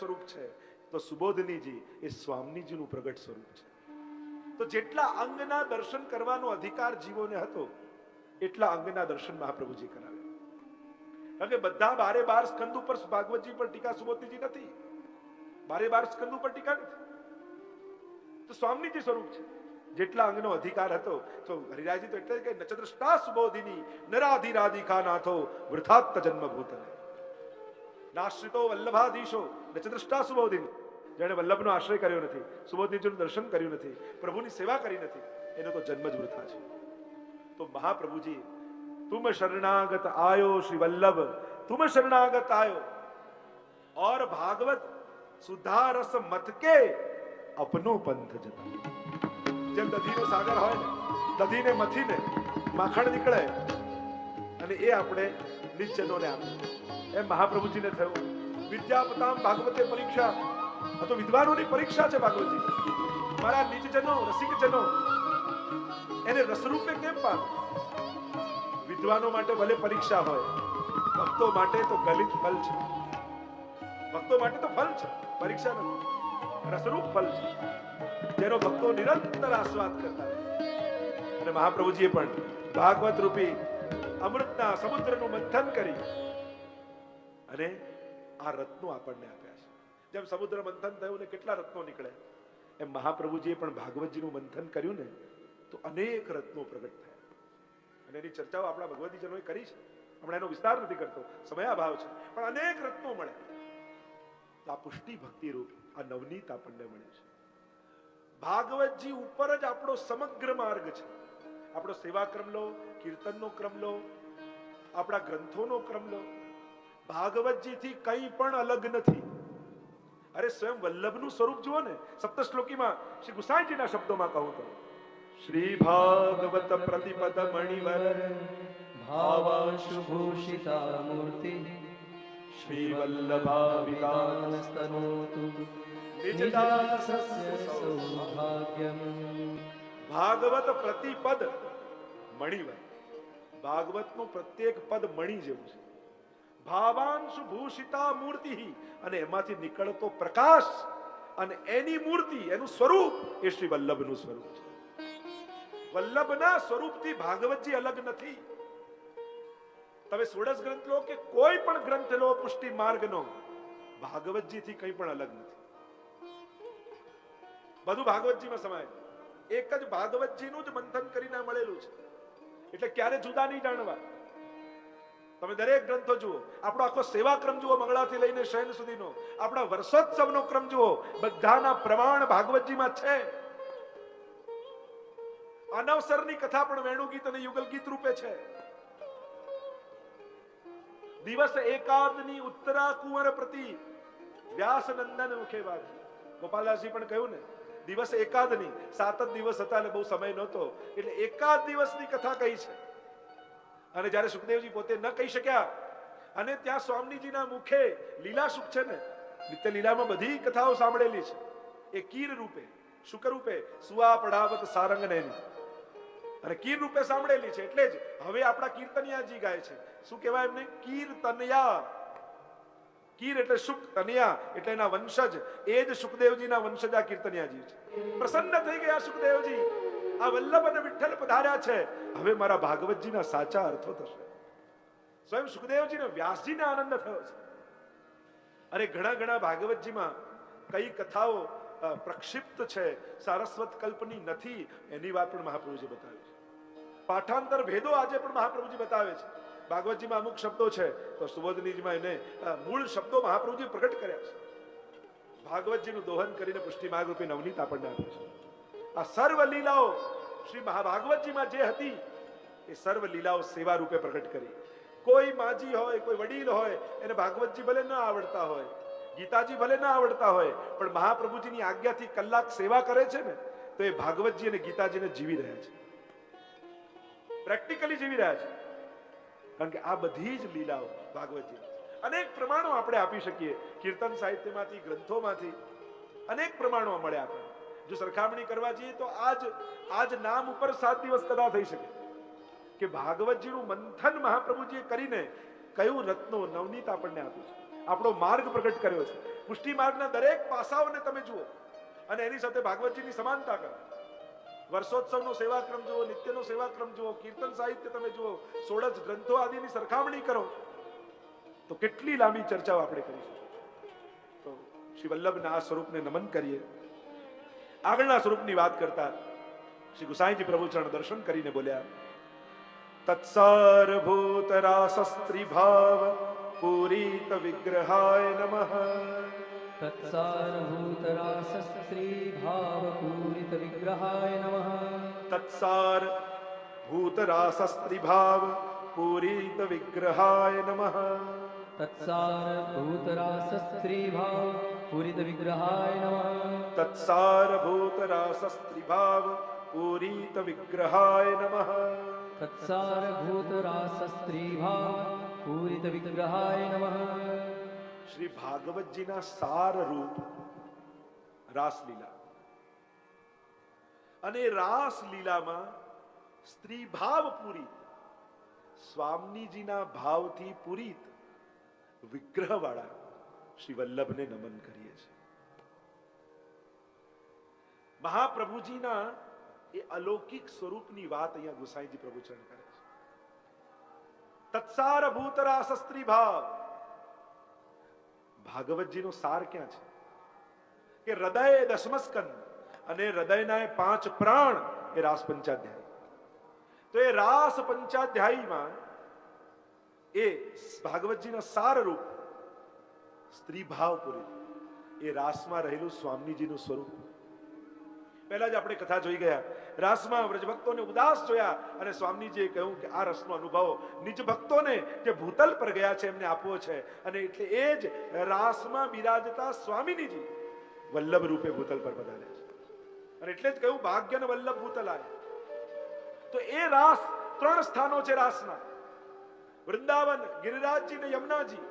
સ્વરૂપ છે, તો સુબોધનીજી એ સ્વામીજીનું પ્રગટ સ્વરૂપ છે. તો જેટલા અંગના દર્શન કરવાનો અધિકાર જીવોને હતો, એટલા અંગના દર્શન મહાપ્રભુજી કરાવ્યા. કારણ કે બધા 12 સ્કંદ ઉપર ભાગવતજી પર ટીકા સુબોધનીજી નથી, 12 સ્કંદ ઉપર ટીકા નથી. તો સ્વામીજી સ્વરૂપ છે. જેટલા અંગનો અધિકાર હતો, તો હરિરાયજી તો એટલે કે નચદ્રષ્ટા સુબોધિની નરાધિરાધિકા નાથો વૃથાત્ત જન્મ ભૂતલે નાશ્રિતો વલ્લભાધીશો નચદ્રષ્ટા સુબોધિની. જેણે વલ્લભનો આશ્રય કર્યો નથી, સુબોધનીજીનું દર્શન કર્યું નથી, પ્રભુની સેવા કરી નથી, એનો તો જન્મ જ વૃથા છે. તો મહાપ્રભુજી तुम शरणागत आयो श्री वल्लभ, तुम शरणागत आयो और भागवत सुधा रस मत के अपनो पंथ जता. જેમ દધીનો સાગર હોય ને, દધીને મથીને માખણ નીકળે અને એ આપણે નિજજનોને આપીએ, એમ મહાપ્રભુજીને થયું. વિદ્યાપતામ ભાગવતે પરીક્ષા, આ તો વિદ્વાનોની પરીક્ષા છે ભાગવતજી. મારા નિજજનો રસિકજનો એને રસરૂપે કેમ પામે? વિદ્વાનો માટે ભલે પરીક્ષા હોય, ભક્તો માટે તો ગલિત ફલ છે. ભક્તો માટે તો ફલ છે, પરીક્ષા નથી, રસરૂપ ફલ છે, જેનો ભક્તો નિરંતર આસ્વાદ કરતા રહે. અને મહાપ્રભુજીએ પણ ભાગવત રૂપી અમૃતના સમુદ્રનું મંથન કરી અને આ રત્નો આપણને આપ્યા છે. જેમ સમુદ્ર મંથન થયું ને કેટલા રત્નો નીકળે, એમ મહાપ્રભુજીએ પણ ભાગવતજીનું મંથન કર્યું ને તો અનેક રત્નો પ્રગટ થયા. અને એની ચર્ચાઓ આપણા ભગવતીજનોએ કરી છે, હમણાં એનો વિસ્તાર નથી કરતો, સમયાભાવ છે, પણ અનેક રત્નો મળે. આ પુષ્ટિ ભક્તિ રૂપ આ નવનીત આપણને મળે છે. ભાગવતજી ઉપર જ આપણો સમગ્ર માર્ગ છે. આપણો સેવા ક્રમ લો, કીર્તનનો ક્રમ લો, આપણા ગ્રંથોનો ક્રમ લો, ભાગવતજીથી કંઈ પણ અલગ નથી. અરે સ્વયં વલ્લભનું સ્વરૂપ જુઓ ને. સપ્તશ્લોકીમાં શ્રી ગુસાઈજીના શબ્દોમાં કહું તો શ્રી ભાગવત પ્રતિપદ મણિવર ભાવાશુભૂષિતા મૂર્તિ શ્રી વલ્લભા વિલાસતનોતુ નિજદાસસ્ય સૌભાગ્યમ. ભાગવત પ્રતિપદ મણિવર, ભાગવતનું પ્રત્યેક પદ મણિ જેવું છે. ભાવાંશુ ભૂષિતા મૂર્તિ, અને એમાંથી નીકળતો પ્રકાશ અને એની મૂર્તિ, એનું સ્વરૂપ એ શ્રી વલ્લભનું સ્વરૂપ છે. વલ્લભના સ્વરૂપથી ભાગવતજી અલગ નથી. તમે સોળસ ગ્રંથ લો કે કોઈ પણ ગ્રંથ લો પુષ્ટિ માર્ગનો, ભાગવતજીથી કંઈ પણ અલગ નથી. બધું ભાગવતજીમાં સમાય. એક જ ભાગવતજીનું જ મંથન કરીને મળેલું છે. એટલે ક્યારે જુદા નહીં જાણવા. તમે દરેક ગ્રંથો જુઓ, આપણો આખો સેવા ક્રમ જુઓ, મંગળાથી લઈને શયન સુધીનો, આપણા વર્ષોત્સવનો ક્રમ જુઓ, બધાના પ્રમાણ ભાગવતજીમાં છે. અનવસરની કથા પણ વેણુગીત અને યુગલ ગીત રૂપે છે. દિવસ એકાદની ઉત્તરા કુંવર પ્રતિ વ્યાસનંદન મુખે વાગી. ગોપાલદાસજી પણ કહ્યું ને, દિવસ એકાદની, 7 જ દિવસ હતા એટલે બહુ સમય નહોતો, એટલે એકાદ દિવસની કથા કહી છે. અને જ્યારે સુખદેવજી પોતે ન કહી શક્યા અને ત્યાં સ્વામીજીના મુખે લીલા સુખ છે ને, નિત્ય લીલામાં બધી કથાઓ સાંભળેલી છે. એ કીર રૂપે, શુક રૂપે, સુવા પડાવત સારંગ નેની, અને કીર રૂપે સાંભળેલી છે. એટલે જ હવે આપણા કીર્તનિયાજી ગાય છે. શું કહેવાય એમને? કીર્તનિયા. કીર એટલે શુક, તનિયા એટલે એના વંશજ, એ જ સુખદેવજીના વંશજ આ કીર્તનિયાજી છે. પ્રસન્ન થઈ ગયા સુખદેવજી, આ વલ્લભ અને વિઠ્ઠલ પધાર્યા છે, હવે મારા ભાગવતજીના સાચા અર્થો થશે. સ્વયં સુખદેવજીને વ્યાસજીને આનંદ થયો છે. અને ઘણા ભાગવતજીમાં કઈ કથાઓ પ્રક્ષિપ્ત છે, સારસ્વત કલ્પની નથી, એની વાત પણ મહાપ્રભુજી બતાવે છે. પાઠાંતર ભેદો આજે પણ મહાપ્રભુજી બતાવે છે. ભાગવતજીમાં અમુક શબ્દો છે તો સુબોધનીજીમાં એને મૂળ શબ્દો મહાપ્રભુજી પ્રગટ કર્યા છે. ભાગવતજીનું દોહન કરીને પુષ્ટિ માર્ગ રૂપે નવનીત આપણને આપે છે. આ સર્વ લીલાઓ શ્રી મહાભાગવતજીમાં જે હતી એ સર્વ લીલાઓ સેવા રૂપે પ્રગટ કરી. કોઈ માજી હોય, કોઈ વડીલ હોય, એને ભાગવતજી ભલે ન આવડતા હોય, ગીતાજી ભલે ન આવડતા હોય, પણ મહાપ્રભુજીની આજ્ઞાથી કલાક સેવા કરે છે ને, તો એ ભાગવતજી અને ગીતાજીને જીવી રહ્યા છે, પ્રેક્ટિકલી જીવી રહ્યા છે. કારણ કે આ બધી જ લીલાઓ ભાગવતજી. અનેક પ્રમાણો આપણે આપી શકીએ, કીર્તન સાહિત્યમાંથી, ગ્રંથોમાંથી અનેક પ્રમાણો મળે આપણે. જો સરખામણી કરવા જઈએ તો આજ નામ ઉપર 7 દિવસ કદા થઈ શકે કે ભાગવતજીનું મંથન મહાપ્રભુજીએ કરીને કયું રત્નો નવનીત આપણને આપ્યું છે, આપણો માર્ગ પ્રગટ કર્યો છે. પુષ્ટિ માર્ગના દરેક પાસાઓને તમે જુઓ અને એની સાથે ભાગવતજીની સમાનતા કરો. વર્ષોત્સવનો સેવાક્રમ જુઓ, નિત્યનો સેવાક્રમ જુઓ, કીર્તન સાહિત્ય તમે જુઓ, 16 ગ્રંથો આદિની સરખામણી કરો તો કેટલી લાંબી ચર્ચાઓ આપણે કરીશું. તો શ્રી વલ્લભના આ સ્વરૂપને નમન કરીએ. આગળના સ્વરૂપની વાત કરતા શ્રી ગુસાઈજી પ્રભુચરણ દર્શન કરીને બોલ્યા, તત્સારભૂત રાસસ્ત્રી ભાવ પૂરિત વિગ્રહાય નમઃ. તત્સારભૂતરાસસ્ત્રી ભાવપૂરિત વિગ્રહાય નમઃ. તત્સાર ભૂત રાસસ્ત્રી ભાવ પૂરિત વિગ્રહાય નમઃ. તત્સારભૂતરાસસ્ત્રી ભાવપૂરિત વિગ્રહાય નમઃ. તત્સારભૂત રાસસ્ત્રી ભાવ પૂરિત વિગ્રહાય નમઃ. તત્સારભૂતરાસસ્ત્રી ભાવપૂરિત વિગ્રહાય નમઃ. શ્રી ભાગવતજીના સાર રૂપ રાસલીલા અને રાસલીલામાં સ્ત્રી ભાવ પૂરિત, સ્વામીજીના ભાવથી પૂરિત વિગ્રહ વાળા શ્રી વલ્લભને નમન કરીએ છીએ. મહાપ્રભુજીના એ અલૌકિક સ્વરૂપની વાત અહીંયા ગુસાઈજી પ્રભુચરણ કરે છે. તત્સાર ભૂત રાસ સ્ત્રી ભાવ. ભાગવતજીનો સાર ક્યાં છે કે હૃદય દશમસ્કંદ અને હૃદયના 5 પ્રાણ એ રાસ પંચાધ્યાય. તો એ રાસ પંચાધ્યાયીમાં એ ભાગવતજીના સાર રૂપ સ્ત્રી ભાવ પૂરિત એ રાસમાં રહેલું સ્વામીજીનું સ્વરૂપ. પહેલા જ આપણે કથા જોઈ ગયા, રાસમાં વ્રજભક્તોને ઉદાસ જોયા અને સ્વામીજીએ કહ્યું કે આ રસનો અનુભવ નિજ ભક્તોને જે ભૂતલ પર ગયા છે એમને આપવો છે. અને એટલે એ જ રાસમાં બિરાજતા સ્વામીજી વલ્લભ રૂપે ભૂતલ પર પધાર્યા છે. અને એટલે જ કહ્યું ભાગ્યન વલ્લભ ભૂતલાય. તો એ રાસ 3 સ્થાનો છે રાસના: વૃંદાવન, ગિરિરાજજી ને યમુનાજી.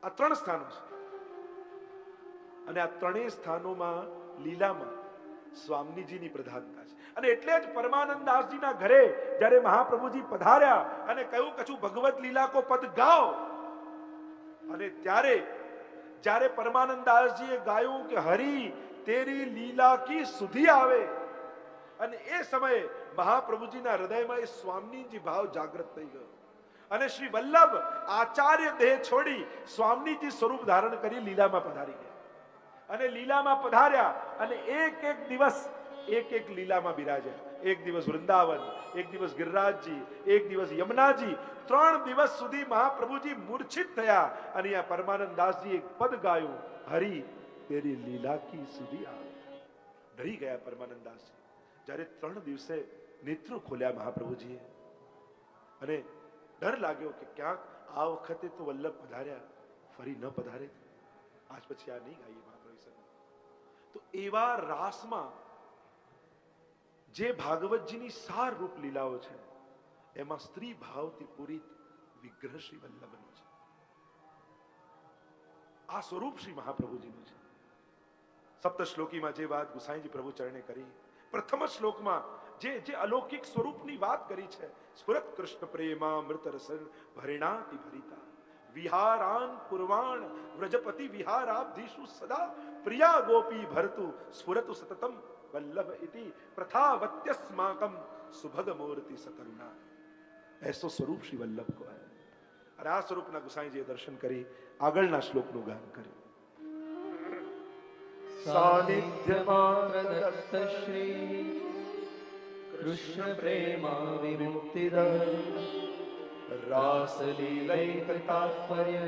આ 3 સ્થાનો છે. અને આ 3 સ્થાનોમાં લીલામાં સ્વામીજીની પ્રધાનતા છે. અને એટલે જ પરમાનંદાસજીના ઘરે જ્યારે મહાપ્રભુજી પધાર્યા અને કહ્યું કછું ભગવત લીલા કો પદ ગાઓ, અને ત્યારે જ્યારે પરમાનંદાસજીએ ગાયું કે હરી તેરી લીલા કી સુધી આવે, અને એ સમયે મહાપ્રભુજીના હૃદયમાં એ સ્વામીજી ભાવ જાગૃત થઈ ગયો અને શ્રી વલ્લભ આચાર્ય દેહ છોડી સ્વામીજી સ્વરૂપ ધારણ કરી લીલામાં પધારી ગયા. અને લીલામાં પધાર્યા અને એક દિવસ લીલામાં બિરાજ્યા. એક દિવસ વૃંદાવન, એક દિવસ ગિરિરાજજી, એક દિવસ યમુનાજી. 3 દિવસ સુધી મહાપ્રભુજી મૂર્છિત થયા અને આ પરમાનંદાસજી એક પદ ગાયું, હરી તેરી લીલા કી સુધી આવે. ડરી ગયા પરમાનંદાસજી જ્યારે 3 દિવસે નેત્રો ખોલ્યા મહાપ્રભુજીએ, અને ડર લાગ્યો કે ક્યાંક આ વખતે તો વલ્લભ પધાર્યા, ફરી ન પધારે, આજ પછી આ નહીં ગાઈએ મહાપ્રભુ. તો એવા રાસમાં જે ભાગવતજીની સાર રૂપ લીલાઓ છે એમાં સ્ત્રી ભાવથી પૂરિત વિગ્રહ શ્રી વલ્લભનો છે. આ સ્વરૂપ શ્રી મહાપ્રભુજીનું છે. સપ્ત શ્લોકીમાં જે વાત ગુસાઈજી પ્રભુ ચરણે કરી, પ્રથમ શ્લોકમાં જે અલૌકિક સ્વરૂપની વાત કરી છે, સ્ફુરત કૃષ્ણ પ્રેમા મૃત રસ ભરિણાતિ ભરિતા વિહારાન પૂર્વાણ વ્રજપતિ વિહારાબ્ધિષુ સદા પ્રિયા ગોપી ભરતુ સ્ફુરતુ સતતમ વલ્લભ ઇતિ પ્રથાવત્યસ્માકમ સુભગ મૂર્તિ સકરુણા. ऐसो स्वरूप श्री वल्लभ को है. और આ સ્વરૂપના ગુસાઈજીએ દર્શન કરી આગળના શ્લોકનું ગાન કર્યું. સાનિધ્યમાત્ર દત્ત શ્રી કૃષ્ણ પ્રેમા વિમુક્તિદ રાસલીલૈક તાત્પર્ય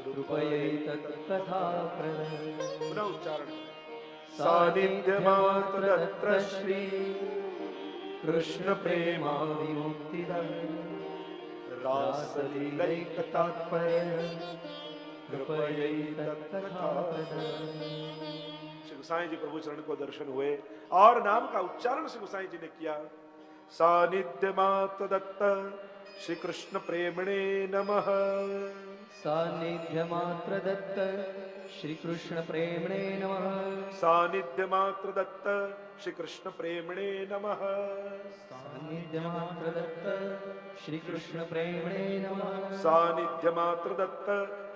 કૃપયૈતત કથાપ્રદ. પુનઃ ઉચ્ચારણ. સાનિધ્યમાત્ર દત્ત શ્રી કૃષ્ણ પ્રેમા વિમુક્તિદ रासलीलैक तात्पर्य कृपयैतत् कथाप्रद. श्री गोसाई जी प्रभु चरण को दर्शन हुए और नाम का उच्चारण श्री गोसाई जी ने किया. सानिध्य मात दत्त श्री कृष्ण प्रेमणे नमः. सानिध्य मात्र दत्त શ્રી કૃષ્ણ પ્રેમણે નમઃ. સાનિધ્ય માત્ર દત્ત શ્રી કૃષ્ણ પ્રેમણે નમઃ. સાનિધ્ય માત્ર દત્ત શ્રી કૃષ્ણ પ્રેમણે નમઃ. સાનિધ્ય માત્ર દત્ત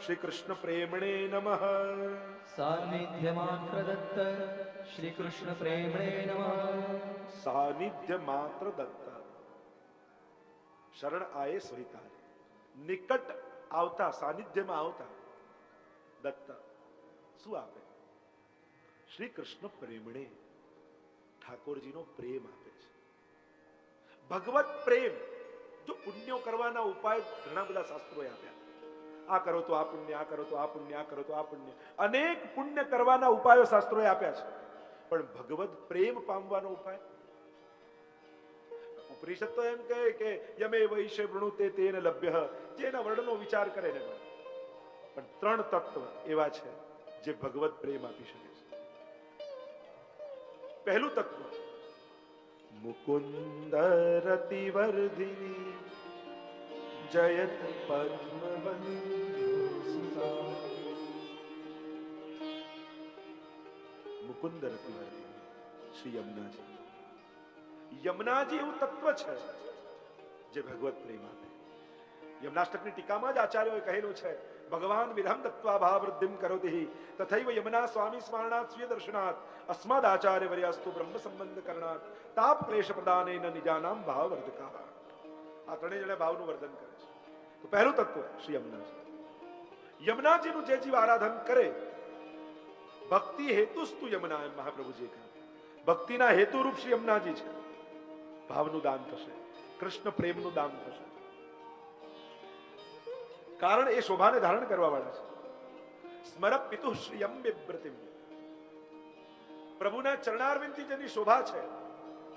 શ્રી કૃષ્ણ પ્રેમણે નમઃ. સાનિધ્ય માત્ર દત્ત શ્રી કૃષ્ણ પ્રેમણે નમઃ. સાનિધ્ય માત્ર દત્ત શરણ આયે સોહિતા નિકટ આવતા સાનિધ્યમાં આવતા દત્ત શું આપે? શ્રી કૃષ્ણ પ્રેમણે ઠાકોરજીનો પ્રેમ આપે છે. ભગવત પ્રેમ જો પુણ્યો કરવાના ઉપાય ઘણા બધા શાસ્ત્રોએ આપ્યા. આ કરો તો આ પુણ્ય, આ કરો તો આ પુણ્ય, આ કરો તો આ પુણ્ય, અનેક પુણ્ય કરવાના ઉપાયો શાસ્ત્રોએ આપ્યા છે. પણ ભગવત પ્રેમ પામવાનો ઉપાય ઉપનિષદ તો એમ કહે કે યમે વૈશ્ય વૃણુતે તેન લભ્ય, જેના વર્ણનો વિચાર કરે ને મળે. પણ ત્રણ તત્વ એવા છે જે ભગવત પ્રેમ આપી શકે છે. પહેલું તત્વ મુકુંદ રતિવર્ધિની જયત પદ્મવંદના. મુકુંદ રતિવર્ધિની શ્રી યમુનાજી. યમુનાજી એવું તત્વ છે જે ભગવત પ્રેમ આપે. યમનાષ્ટકની ટીકામાં જ આચાર્યોએ કહેલું છે, ભગવાન વિરહમ દત્વા ભાવવૃદ્ધિમ કરોતિ તથૈવ યમુના સ્વામી સ્મરણાત સ્વીય દર્શનાત અસ્માદ આચાર્ય વર્યાસ્તુ બ્રહ્મ સંબંધ કરણાત તાપ ક્લેશ પ્રદાનેન નિજાનામ ભાવવર્ધકા. આ ત્રણેય જણા ભાવનું વર્ધન કરે છે. તો પહેલું તત્વ શ્રી યમુનાજી. યમુનાજીનું જે જીવ આરાધન કરે, ભક્તિ હેતુસ્તુ યમુના, એમ મહાપ્રભુજીએ કહ્યું. ભક્તિના હેતુરૂપ શ્રી યમુનાજી છે. ભાવનું દાન થશે, કૃષ્ણ પ્રેમનું દાન થશે. કારણ એ શોભાને ધારણ કરવા વાળા છે. સ્મર પિતુ શ્રીયમ બિબ્રતિમ, પ્રભુના ચરણારવિંદથી જેની શોભા છે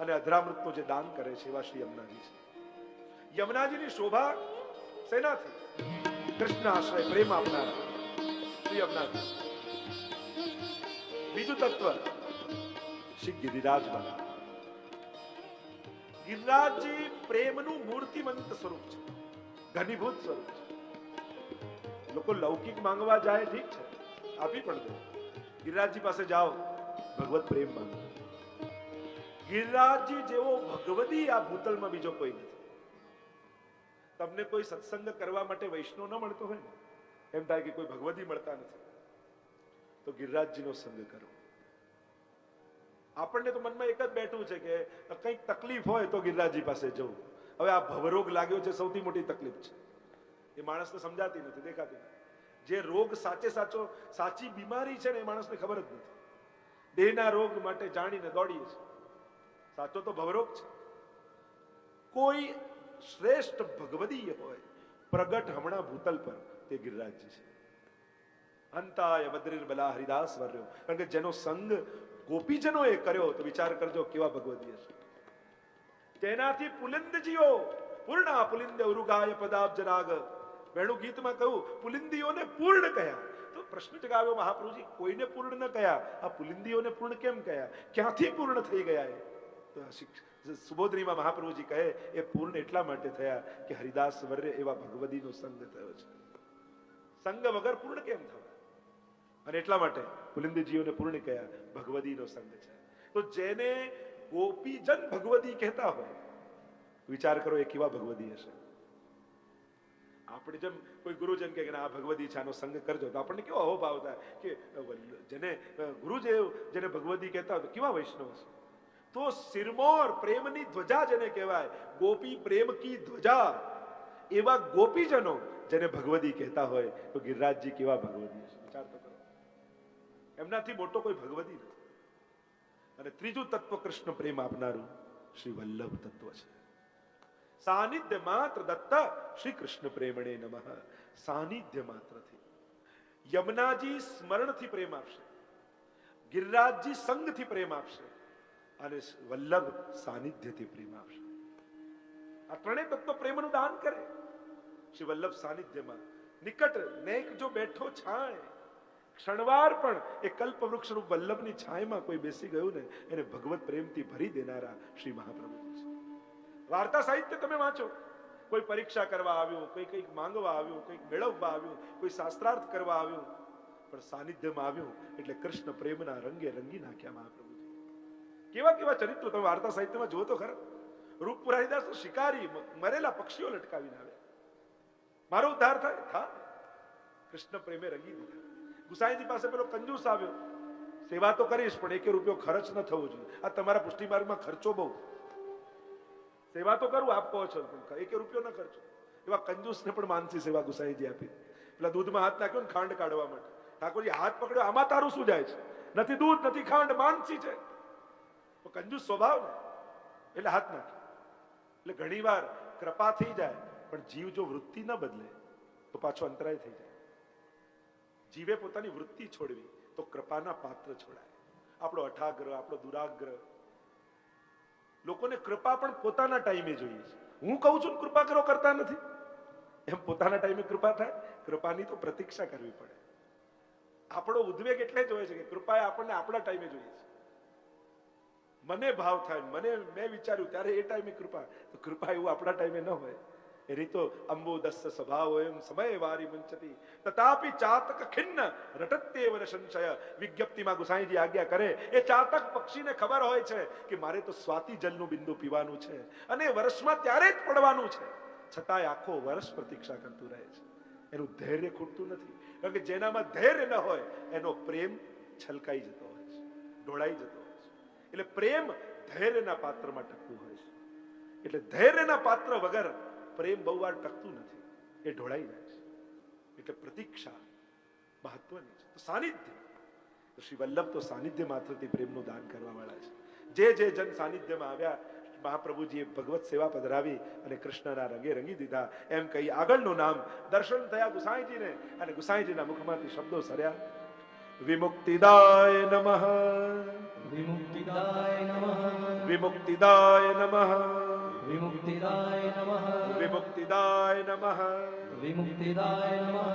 અને અધરામૃતનું જે દાન કરે છે એવા શ્રી યમુનાજી છે. યમુનાજીની શોભા શેનાથી? કૃષ્ણ આશ્રય પ્રેમ આપનારા શ્રી યમુનાજી. બીજું તત્વ શ્રી ગિરિરાજ બાબા. ગિરિરાજજી પ્રેમનું મૂર્તિમંત સ્વરૂપ છે, ઘનીભૂત સ્વરૂપ છે. લોકો લૌકિક માંગવા જાય ઠીક છે, આપી પણ દે. ગિરિરાજજી પાસે જાઓ, ભગવત પ્રેમ માંગો. ગિરિરાજજી જેવો ભગવદી આ ભૂતલમાં બીજો કોઈ નથી. તમને કોઈ સત્સંગ કરવા માટે વૈષ્ણવ ન મળતો હોય ને, એમ થાય કે કોઈ ભગવદી મળતા નથી, તો ગિરિરાજજીનો સંગ કરો. આપણને તો મનમાં એક જ બેઠું છે કે કંઈક તકલીફ હોય તો ગિરિરાજજી પાસે જવું. હવે આ ભવરોગ લાગ્યો છે, સૌથી મોટી તકલીફ છે. એ માણસને સમજાતી નથી, દેખાતી નથી. જે રોગ સાચે સાચો સાચી બીમારી છે ને એ માણસને ખબર જ નથી. દેહના રોગ માટે જાણીને દોડીએ છે. સાચો તો ભવરોગ છે. કોઈ શ્રેષ્ઠ ભગવદીય હોય પ્રગટ હમણાં ભૂતલ પર, તે ગિરિરાજજી છે. અંતાય બદ્રીર બલા હરિદાસ વર્યો. કારણ કે જેનો સંગ ગોપીજનોએ કર્યો, તો વિચાર કરજો કેવા ભગવદીય છે. તેનાથી પુલિંદજીઓ પૂર્ણા પુલિંદ ઉરુગાય પદાબ્જ રાગ. વેણુ ગીતમાં કહ્યું પુલિંદીઓને પૂર્ણ કહ્યા. તો પ્રશ્ન જગાવ્યો મહાપ્રભુજી, કોઈને પૂર્ણ ન કહ્યા, આ પુલિંદીઓને પૂર્ણ કેમ કહ્યા? ક્યાંથી પૂર્ણ થઈ ગયા? એ તો સુબોધનીમાં મહાપ્રભુજી કહે એ પૂર્ણ એટલા માટે થયા કે હરિદાસ વર્ય એવા ભગવદીનો સંગ થયો છે. સંગ વગર પૂર્ણ કેમ થવા? અને એટલા માટે પુલિંદજીઓને પૂર્ણ કહ્યા, ભગવદીનો સંગ છે. તો જેને ગોપીજન ભગવદી કહેતા હોય, વિચાર કરો એ કેવા ભગવદી હશે. આપણે જેમ કોઈ ગુરુજન કે આ ભગવદી છે, આનો સંગ કરજો, તો આપણને કેવો અહોભાવ થાય કે જેને ગુરુદેવ જેને ભગવદી કહેતા હોય તો કેવા વૈષ્ણવ છે. તો સિરમોર પ્રેમની ધ્વજા જેને કહેવાય, ગોપી પ્રેમ કી ધ્વજા, એવા ગોપીજનો જેને ભગવદી કહેતા હોય, તો ગિરિરાજજી કેવા ભગવદી છે. વિચાર તો કરો, એમનાથી મોટો કોઈ ભગવદી નથી. અને ત્રીજું તત્વ કૃષ્ણ પ્રેમ આપનારું શ્રી વલ્લભ તત્વ છે. સાનિધ્ય માત્ર દત્ત શ્રી કૃષ્ણ પ્રેમણે નમઃ. સાનિધ્ય માત્રથી યમુનાજી સ્મરણથી પ્રેમ આપશે, ગિરિરાજજી સંગથી પ્રેમ આપશે, અને વલ્લભ સાનિધ્યથી પ્રેમ આપશે. આ ત્રણેય તત્વ પ્રેમનું દાન કરે. શ્રી વલ્લભ સાનિધ્યમાં નિકટ નેક જો બેઠો છાય, ક્ષણવાર પણ એ કલ્પવૃક્ષ રૂપ વલ્લભની છાયમાં કોઈ બેસી ગયું ને, એને ભગવત પ્રેમથી ભરી દેનારા શ્રી મહાપ્રભુજી છે. વાર્તા સાહિત્ય તમે વાંચો, કોઈ પરીક્ષા કરવા આવ્યું, કોઈ કંઈક માંગવા આવ્યું, કંઈક મેળવવા આવ્યું, કોઈ શાસ્ત્રાર્થ કરવા આવ્યું, પણ સાનિધ્યમાં આવ્યું એટલે કૃષ્ણ પ્રેમના રંગે રંગી નાખ્યા મહાપ્રભુજી. કેવા કેવા ચરિત્રો તમે વાર્તા સાહિત્યમાં જુઓ તો ખરા. રૂપપુરારીદાસ તો શિકારી મરેલા પક્ષીઓ લટકાવીને આવે. મારો ઉદ્ધાર થાય. કૃષ્ણ પ્રેમે રંગી દીધા. ગુસાઈજી પાસે પેલો કંજૂસ આવ્યો, સેવા તો કરીશ પણ એક રૂપિયો ખર્ચ ન થવો જોઈએ. આ તમારા પુષ્ટિ માર્ગમાં ખર્ચો બહુ. સેવા તો કરું આપ કહો છો, એક રૂપિયો ન ખર્ચો. એવા કંજૂસને પણ માનસી સેવા ગુસાઈજી આપી. પેલા દૂધમાં હાથ નાખ્યો ને ખાંડ કાઢવા માટે, ઠાકોરજી હાથ પકડ્યો, આમાં તારું શું જાય છે? નથી દૂધ નથી ખાંડ, માનસી છે. તો કંજૂસ સ્વભાવ ને એટલે હાથ નાખ્યો. એટલે ઘણી વાર કૃપા થઈ જાય પણ જીવ જો વૃત્તિ ન બદલે તો પાછો અંતરાય થઈ જાય. જીવે પોતાની વૃત્તિ છોડવી તો કૃપાના પાત્ર છોડાય. આપણો અઠાગ્રહ, આપણો દુરાગ્રહ. લોકોને કૃપા પણ પોતાના ટાઈમે જોઈએ છે. હું કહું છું કૃપા કરો કરતા નથી. એમ પોતાના ટાઈમે કૃપા થાય. કૃપાની તો પ્રતીક્ષા કરવી પડે. આપણો ઉદ્વેગ એટલે જ હોય છે કે કૃપા આપણને આપણા ટાઈમે જોઈએ છે. મને ભાવ થાય, મેં વિચાર્યું ત્યારે એ ટાઈમે કૃપા. તો કૃપા એવું આપણા ટાઈમે ન હોય. એની તો અંબોદસ્ય સ્વભાવ એમ સમય વારી મુંચતી તથાપી ચાતક ખિન્ન રટત્યેવ ન સંશય. વિજ્ઞપ્તિમાં ગુસાઈજી આજ્ઞા કરે, એ ચાતક પક્ષીને ખબર હોય છે કે મારે તો સ્વાતિ જલનું બિંદુ પીવાનું છે અને વર્ષમાં ત્યારે જ પડવાનું છે, છતાંય આખો વર્ષ પ્રતીક્ષા કરતું રહે છે. એનું ધૈર્ય ખૂટતું નથી. કારણ કે જેનામાં ધૈર્ય ન હોય એનો પ્રેમ છલકાઈ જતો હોય છે, ઢોળાઈ જતો હોય છે. એટલે પ્રેમ ધૈર્યના પાત્રમાં ટકતું હોય છે. એટલે ધૈર્યના પાત્ર વગર પ્રેમ બહુ વાર ટકતું નથી, એ ઢોળાઈ જાય છે. એટલે પ્રતીક્ષા મહત્વની છે. તો સાનિધ્ય, શ્રી વલ્લભ તો સાનિધ્ય માત્રથી પ્રેમનું દાન કરવા વાળા છે. જે જન સાનિધ્યમાં આવ્યા મહાપ્રભુજીએ ભગવત સેવા પધરાવી અને કૃષ્ણના રંગે રંગી દીધા. એમ કહી આગળનું નામ દર્શન થયા ગુસાઈજીને અને ગુસાઈજીના મુખમાંથી શબ્દો સર્યા, વિમુક્તિદાય નમઃ, વિમુક્તિદાય નમઃ, વિમુક્તિદાય નમઃ, વિમુક્તિદાય નમઃ, વિમુક્તિદાય નમઃ. વિમુક્તિદાય નમઃ.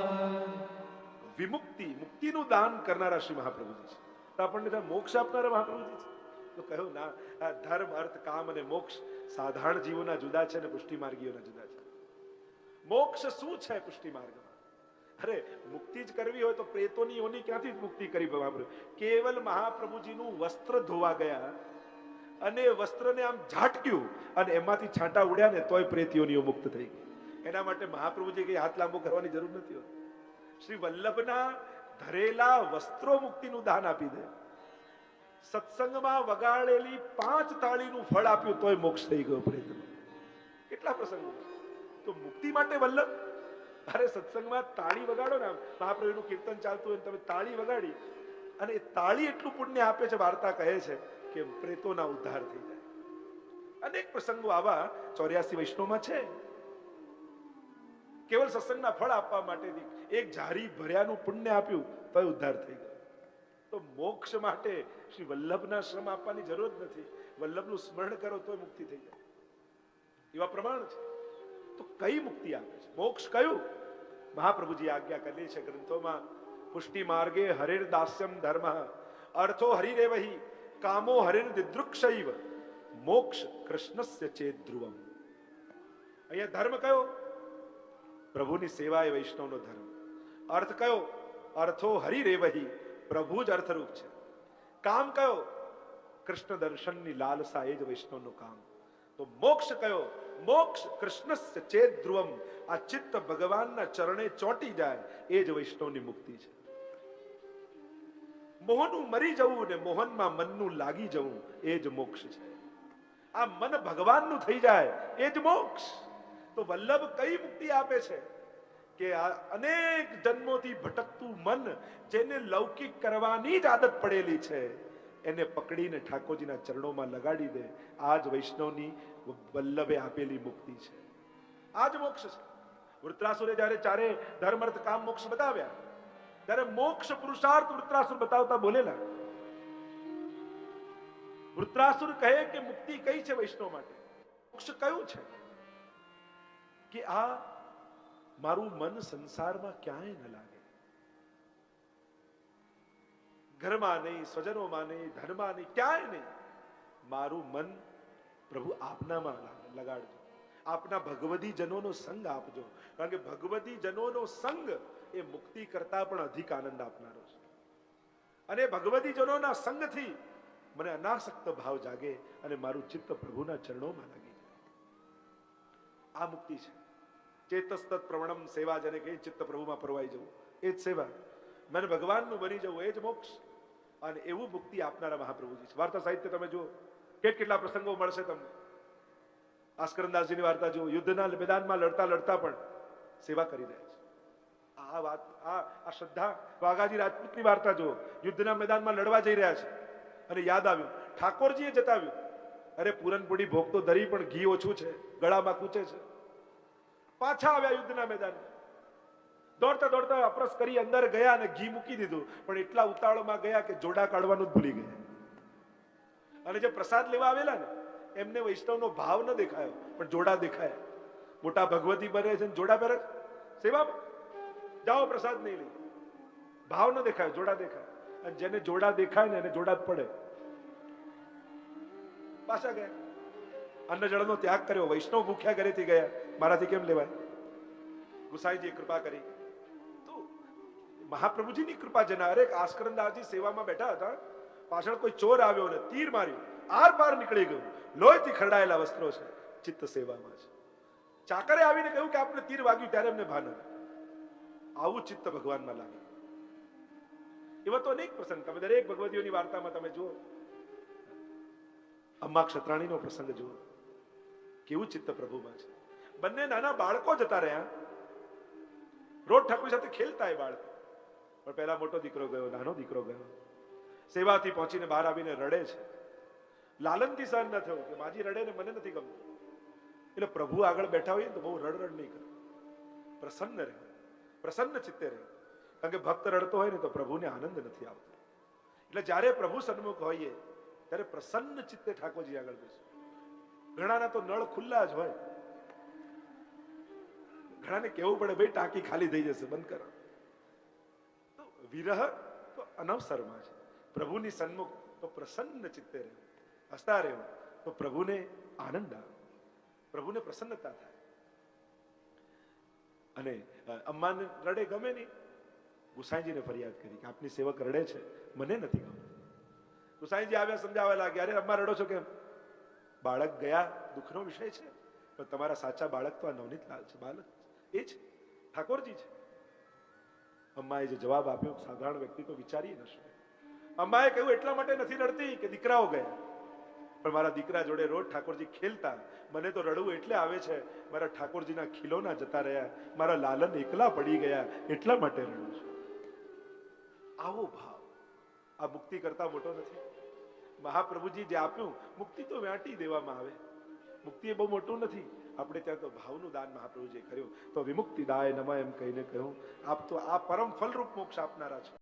વિમુક્તિ, મુક્તિનું દાન કરનારા શ્રી મહાપ્રભુજી છે. તો આપણને ત્યાં મોક્ષ આપનારા મહાપ્રભુજી છે. તો કહ્યું ના, આ ધર્મ અર્થ કામ અને મોક્ષ સાધારણ જીવોના જુદા છે અને પુષ્ટિ માર્ગીઓના જુદા છે. મોક્ષ શું છે પુષ્ટિ માર્ગમાં? અરે મુક્તિ જ કરવી હોય તો પ્રેતોની યોની ક્યાંથી મુક્તિ કરી મહાપ્રભુ? કેવલ મહાપ્રભુજીનું વસ્ત્ર ધોવા ગયા અને વસ્ત્રને આમ ઝાટક્યું અને એમાંથી છાંટા ઉડ્યા ને તોય પ્રેત યોનીઓ મુક્ત થઈ ગઈ. એના માટે મહાપ્રભુજી કઈ હાથ લાંબો કરવાની જરૂર નથી હોતી. શ્રી વલ્લભના ધરેલા વસ્ત્રો મુક્તિનું દાન આપી દે. સત્સંગમાં વગાડેલી 5 તાળીનું ફળ આપ્યું તોય મોક્ષ થઈ ગયો પ્રેતનો. કેટલા પ્રસંગો! તો મુક્તિ માટે વલ્લભ. અરે સત્સંગમાં તાળી વગાડો ને, મહાપ્રભુનું કીર્તન ચાલતું હોય તમે તાળી વગાડી અને એ તાળી એટલું પુણ્ય આપે છે. વાર્તા કહે છે કે પ્રેતોના ઉદ્ધાર થઈ જાય. અનેક પ્રસંગો આવા 84 વૈષ્ણવમાં છે. કેવલ સત્સંગના ફળ આપવા માટે એક જારી ભર્યાનું પુણ્ય આપ્યું તો ઉદ્ધાર થઈ ગયો. તો મોક્ષ માટે શ્રી વલ્લભના શ્રમ આપવાની જરૂર જ નથી. વલ્લભનું સ્મરણ કરો તો મુક્તિ થઈ જાય. એવા પ્રમાણ છે. તો કઈ મુક્તિ આપે છે? મોક્ષ કયું? મહાપ્રભુજી આજ્ઞા કરી છે ગ્રંથોમાં, પુષ્ટિ માર્ગે હરિર દાસ્યમ ધર્મ, અર્થો હરિરેવહી, કામો હરિર દિદૃક્ષૈવ, મોક્ષ કૃષ્ણસ્ય ચેત ધ્રુવમ. અહીંયા ધર્મ કયો? પ્રભુની સેવા એ વૈષ્ણવનો ધર્મ. અર્થ કયો? અર્થો હરિરેવહી, પ્રભુ જ અર્થરૂપ છે. કામ કયો? કૃષ્ણ દર્શનની લાલસા, એ જ વૈષ્ણવનું કામ. તો મોક્ષ કયો? મોક્ષ કૃષ્ણસ્ય ચેત ધ્રુવમ. આ ચિત્ત ભગવાનના ચરણે ચોંટી જાય એ જ વૈષ્ણવની મુક્તિ છે. મોહનું મરી જવું ને મોહનમાં મનનું લાગી જવું એ જ મોક્ષ છે. આ મન ભગવાનનું થઈ જાય એ જ મોક્ષ. તો વલ્લભ કઈ મુક્તિ આપે છે કે આ અનેક જન્મોથી ભટકતું મન, જેને લૌકિક કરવાની જ આદત પડેલી છે, એને પકડીને ઠાકોરજીના ચરણોમાં લગાડી દે. આ જ વૈષ્ણવની વલ્લભે આપેલી મુક્તિ છે. આ જ મોક્ષ છે. વૃત્રાસુરે જયારે ચારે ધર્મ અર્થ કામ મોક્ષ બતાવ્યા ત્યારે મોક્ષ પુરુષાર્થ વૃત્રાસુર બતાવતા બોલેલા. વૃત્રાસુર કહે કે મુક્તિ કઈ છે વૈષ્ણવ માટે? મોક્ષ કયું છે? કે આ મારું મન સંસારમાં ક્યાંય ન લાગે, ઘરમાં નહીં, સ્વજનોમાં નહીં, ધનમાં નહીં, ક્યાંય નહીં. મારું મન પ્રભુ આપનામાં લગાડજો. આપના ભગવદી જનોનો સંગ આપજો. કારણ કે ભગવદી જનોનો સંગ એ મુક્તિ કરતા પણ અધિક આનંદ આપનારો છે. અને ભગવતીજનોના સંગથી મને અનાસક્ત ભાવ જાગે અને મારું ચિત્ત પ્રભુના ચરણોમાં લાગી જાય. આ મુક્તિ છે. ચેતસ્તત પ્રવણમ સેવા, જેને કહે ચિત્ત પ્રભુમાં પરવાઈ જવું, એ જ સેવા. મને ભગવાનનું બની જવું, એ જ મોક્ષ. અને એવું મુક્તિ આપનારા મહાપ્રભુજી છે. વાર્તા સાહિત્ય તમે જુઓ, કેટલા પ્રસંગો મળશે તમને. આસ્કરણદાસજીની વાર્તા જુઓ, યુદ્ધના મેદાનમાં લડતા લડતા પણ સેવા કરી રહ્યા છે. આ વાત, આ શ્રદ્ધા. વાઘાજી રાજપૂતની વાર્તા જુઓ, યુદ્ધના મેદાનમાં લડવા જઈ રહ્યા છે અને યાદ આવ્યું, ઠાકોરજીએ જતાવ્યું, અરે પૂરણપોળી ભોગ તો દરી પણ ઘી ઓછું છે, ગળામાં કૂચે છે. પાછા આવ્યા યુદ્ધના મેદાનમાં, દોડતા દોડતા અપરસ કરી અંદર ગયા અને ઘી મૂકી દીધું, પણ એટલા ઉતાવળમાં ગયા કે જોડા કાઢવાનું જ ભૂલી ગયા. અને જે પ્રસાદ લેવા આવેલા ને, એમને વૈષ્ણવનો ભાવ ન દેખાયો, પણ જોડા દેખાયા. મોટા ભગવતી બને છે, જોડા પહેરે સેવામાં. જાઓ પ્રસાદ નહીં લઈ, ભાવ ન દેખાય, જોડા દેખાય. અને જેને જોડા દેખાય ને એને જોડા જ પડે. પાછા ગયા, અન્ન જળનો ત્યાગ કર્યો, વૈષ્ણવ ભૂખ્યા ઘરેથી ગયા, મારાથી કેમ લેવાય? ગુસાઈજીએ કૃપા કરી. તો મહાપ્રભુજીની કૃપા જેના. અરે આસ્કરણદાસજી સેવામાં બેઠા હતા, પાછળ કોઈ ચોર આવ્યો ને તીર માર્યું, આર પાર નીકળી ગયું, લોહીથી ખરડાયેલા વસ્ત્રો છે, ચિત્ત સેવામાં છે. ચાકરે આવીને કહ્યું કે આપણે તીર વાગ્યું, ત્યારે એમને ભાન હતું. આવું ચિત્ત ભગવાનમાં લાગે. એવા તો અનેક પ્રસંગ તમે દરેક ભગવતીઓની વાર્તામાં તમે જુઓ. અમ્મા ક્ષત્રાણીનો પ્રસંગ જુઓ, કેવું ચિત્ત પ્રભુમાં છે. બંને નાના બાળકો જતા રહ્યા, રોજ ઠાકોર સાથે ખેલતા એ બાળકો. પણ પહેલા મોટો દીકરો ગયો, નાનો દીકરો ગયો. સેવાથી પહોંચીને બહાર આવીને રડે છે. લાલનથી સહન ન થયું કે માજી રડે ને મને નથી ગમતું. એટલે પ્રભુ આગળ બેઠા હોય તો બહુ રડ નહીં કરે, પ્રસન્ન રહે, પ્રસન્ન ચિત્તે રહે. કારણ કે ભક્ત રડતો હોય ને તો પ્રભુને આનંદ નથી આવતો. એટલે જ્યારે પ્રભુ સન્મુખ હોઈએ ત્યારે પ્રસન્ન ચિત્તે ઠાકોરજી આગળ બેસો. ઘણાના તો નળ ખુલ્લા જ હોય, ઘણાને કેવું પડે ભાઈ ટાંકી ખાલી થઈ જશે, બંધ કરો. તો વિરહ તો અનવસરમાં છે. પ્રભુની સન્મુખ તો પ્રસન્ન ચિત્તે રહે, હસતા રહેવું, તો પ્રભુને આનંદ આવે, પ્રભુને પ્રસન્નતા થાય. અને અમ્માને રડે ગમે નહીં. ગુસાઈજીને ફરિયાદ કરી કે આપની સેવક રડે છે, મને નથી ગમતું. ગુસાઈજી આવ્યા, સમજાવવા લાગ્યા, અરે અમ્મા રડો છો કેમ? બાળક ગયા દુઃખનો વિષય છે, પણ તમારા સાચા બાળક તો આ નવનીત લાલ છે. બાળક એ છે, ઠાકોરજી છે. અમ્માએ જે જવાબ આપ્યો, સાધારણ વ્યક્તિ તો વિચારી ન શકે. અમ્માએ કહ્યું, એટલા માટે નથી રડતી કે દીકરાઓ ગયા, પણ મારા દીકરા જોડે રોજ ઠાકોરજી ખેલતા, મને તો રડવું એટલે આવે છે, મારા ઠાકોરજીના ખીલોના જતા રહ્યા, મારા લાલન એકલા પડી ગયા, એટલા માટે રડું છું. આવો ભાવ આ મુક્તિ કરતા મોટો નથી. મહાપ્રભુજી જે આપ્યું, મુક્તિ તો વ્યાંટી દેવામાં આવે. મુક્તિ એ બહુ મોટું નથી. આપણે ત્યાં તો ભાવનું દાન મહાપ્રભુજીએ કર્યું. તો વિમુક્તિદાય નમઃ એમ કહીને કહ્યું, આપ તો આ પરમ ફલરૂપ મોક્ષ આપનારા છો.